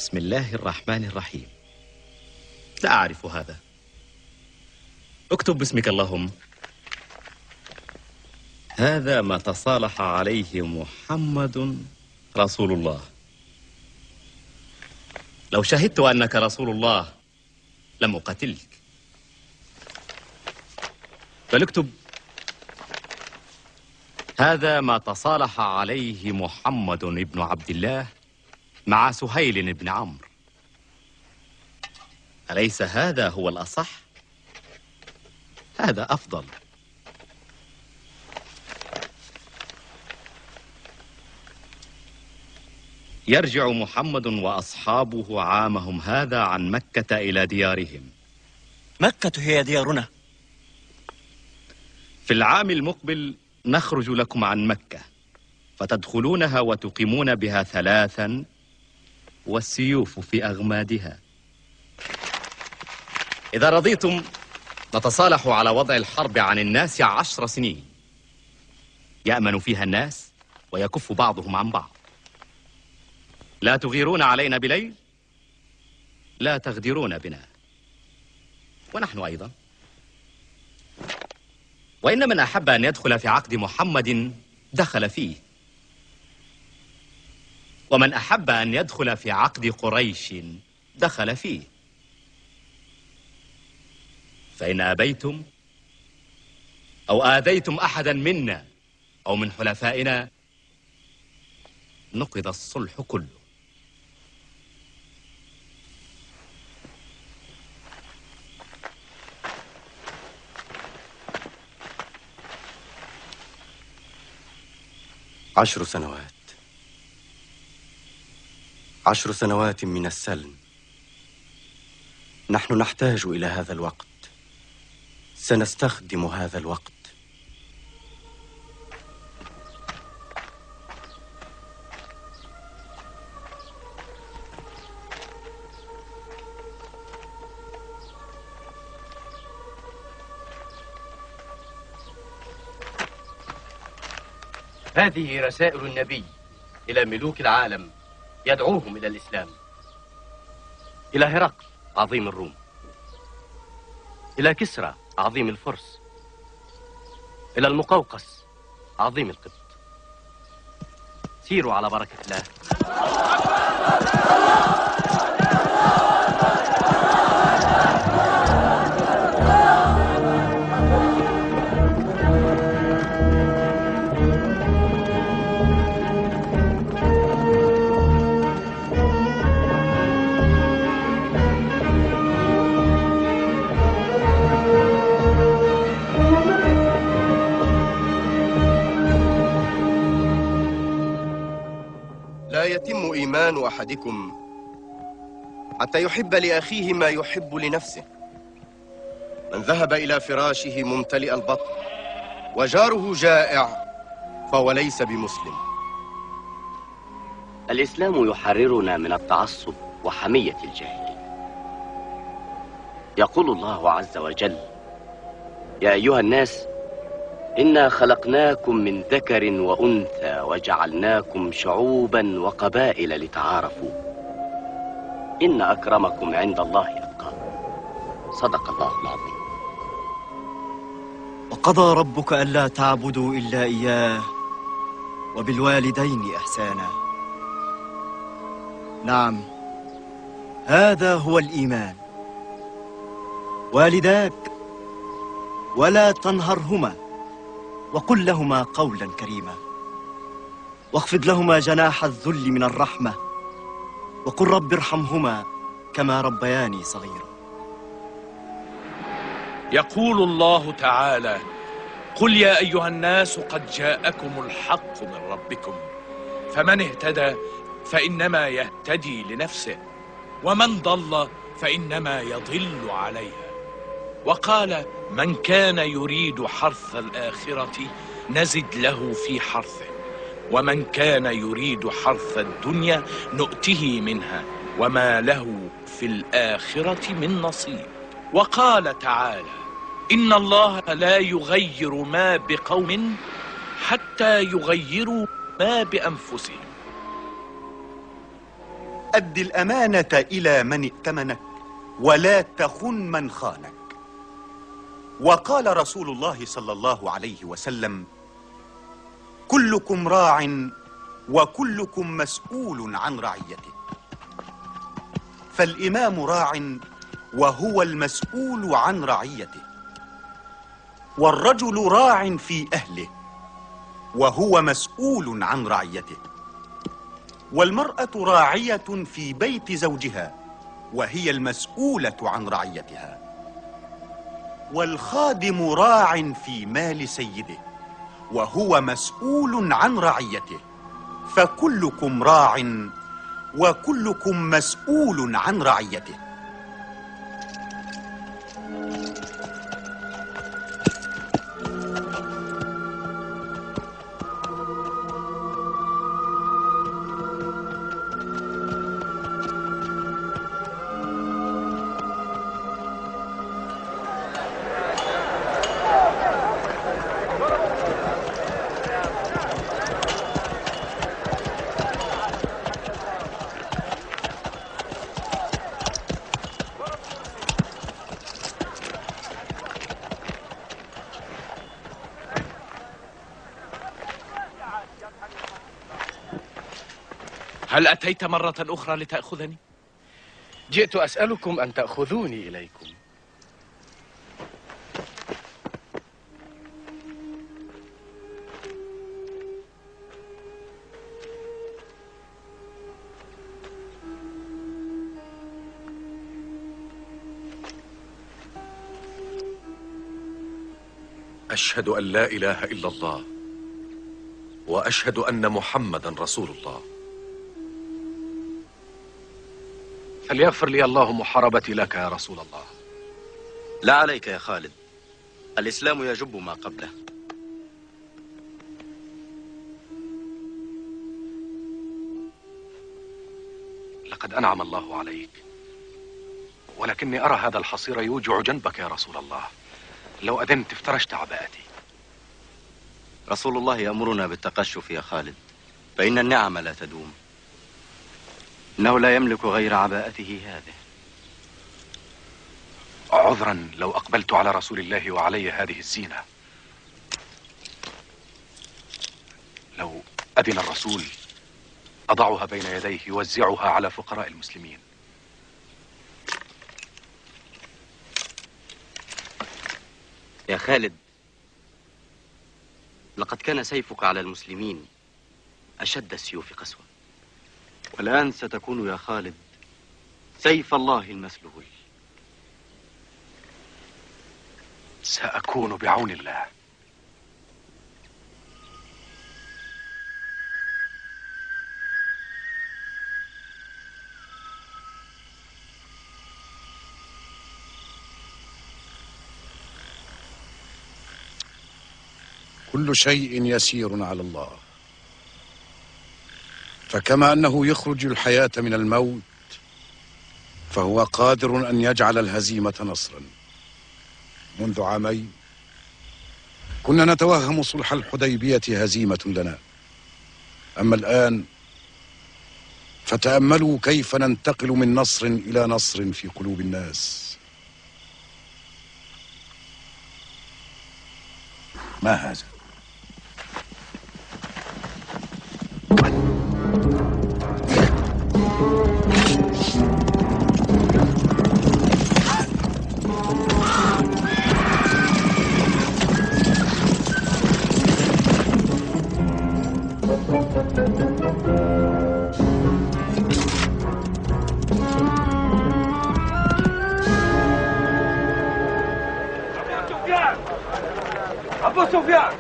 بسم الله الرحمن الرحيم. لا أعرف هذا. اكتب باسمك اللهم. هذا ما تصالح عليه محمد رسول الله. لو شهدت أنك رسول الله لم أقاتلك. بل اكتب هذا ما تصالح عليه محمد بن عبد الله مع سهيل بن عمرو. أليس هذا هو الأصح؟ هذا أفضل. يرجع محمد وأصحابه عامهم هذا عن مكة إلى ديارهم. مكة هي ديارنا. في العام المقبل نخرج لكم عن مكة فتدخلونها وتقيمون بها 3 والسيوف في أغمادها. إذا رضيتم نتصالح على وضع الحرب عن الناس 10 سنين يأمن فيها الناس ويكف بعضهم عن بعض. لا تغيرون علينا بليل، لا تغدرون بنا، ونحن أيضا. وإن من أحب أن يدخل في عقد محمد دخل فيه، ومن أحب أن يدخل في عقد قريش دخل فيه. فإن أبيتم أو آذيتم أحدا منا أو من حلفائنا نقض الصلح كله. عشر سنوات من السلم. نحن نحتاج إلى هذا الوقت. سنستخدم هذا الوقت. هذه رسائل النبي إلى ملوك العالم يدعوهم إلى الإسلام. إلى هرقل عظيم الروم، إلى كسرى عظيم الفرس، إلى المقوقس عظيم القبط. سيروا على بركة الله. لا يتم إيمان أحدكم حتى يحب لأخيه ما يحب لنفسه. من ذهب إلى فراشه ممتلئ البطن وجاره جائع فهو ليس بمسلم. الإسلام يحررنا من التعصب وحمية الجاهلين. يقول الله عز وجل: يا أيها الناس إنا خلقناكم من ذكر وأنثى وجعلناكم شعوبا وقبائل لتعارفوا إن أكرمكم عند الله أتقاكم. صدق الله العظيم. وقضى ربك ألا تعبدوا إلا إياه وبالوالدين إحسانا. نعم، هذا هو الإيمان. والداك ولا تنهرهما وقل لهما قولا كريما، واخفض لهما جناح الذل من الرحمة، وقل رب ارحمهما كما ربياني صغيرا. يقول الله تعالى: قل يا أيها الناس قد جاءكم الحق من ربكم، فمن اهتدى فإنما يهتدي لنفسه، ومن ضل فإنما يضل عليها. وقال: من كان يريد حرث الآخرة نزد له في حرثه، ومن كان يريد حرث الدنيا نؤته منها وما له في الآخرة من نصيب. وقال تعالى: إن الله لا يغير ما بقوم حتى يغيروا ما بأنفسهم. أد الأمانة إلى من ائتمنك ولا تخن من خانك. وقال رسول الله صلى الله عليه وسلم: كلكم راع وكلكم مسؤول عن رعيته. فالإمام راع وهو المسؤول عن رعيته، والرجل راع في أهله وهو مسؤول عن رعيته، والمرأة راعية في بيت زوجها وهي المسؤولة عن رعيتها، والخادم راع في مال سيده وهو مسؤول عن رعيته. فكلكم راع وكلكم مسؤول عن رعيته. هل أتيت مرة أخرى لتأخذني؟ جئت أسألكم أن تأخذوني إليكم. أشهد أن لا إله إلا الله وأشهد أن محمدا رسول الله. فليغفر لي الله محاربتي لك يا رسول الله. لا عليك يا خالد، الإسلام يجب ما قبله. لقد أنعم الله عليك، ولكني أرى هذا الحصير يوجع جنبك يا رسول الله. لو أذنت افترشت عباءتي. رسول الله يأمرنا بالتقشف يا خالد، فإن النعم لا تدوم. إنه لا يملك غير عباءته هذه. عذرا لو أقبلت على رسول الله وعلي هذه الزينة. لو أذن الرسول أضعها بين يديه يوزعها على فقراء المسلمين. يا خالد، لقد كان سيفك على المسلمين أشد السيوف قسوة، والآن ستكون يا خالد سيف الله المسلول. سأكون بعون الله. كل شيء يسير على الله، فكما أنه يخرج الحياة من الموت، فهو قادر أن يجعل الهزيمة نصرا. منذ عامين كنا نتوهم صلح الحديبية هزيمة لنا، أما الآن فتأملوا كيف ننتقل من نصر إلى نصر في قلوب الناس. ما هذا؟ أبو سفيان،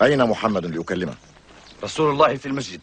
أين محمد ليكلمه؟ رسول الله في المسجد.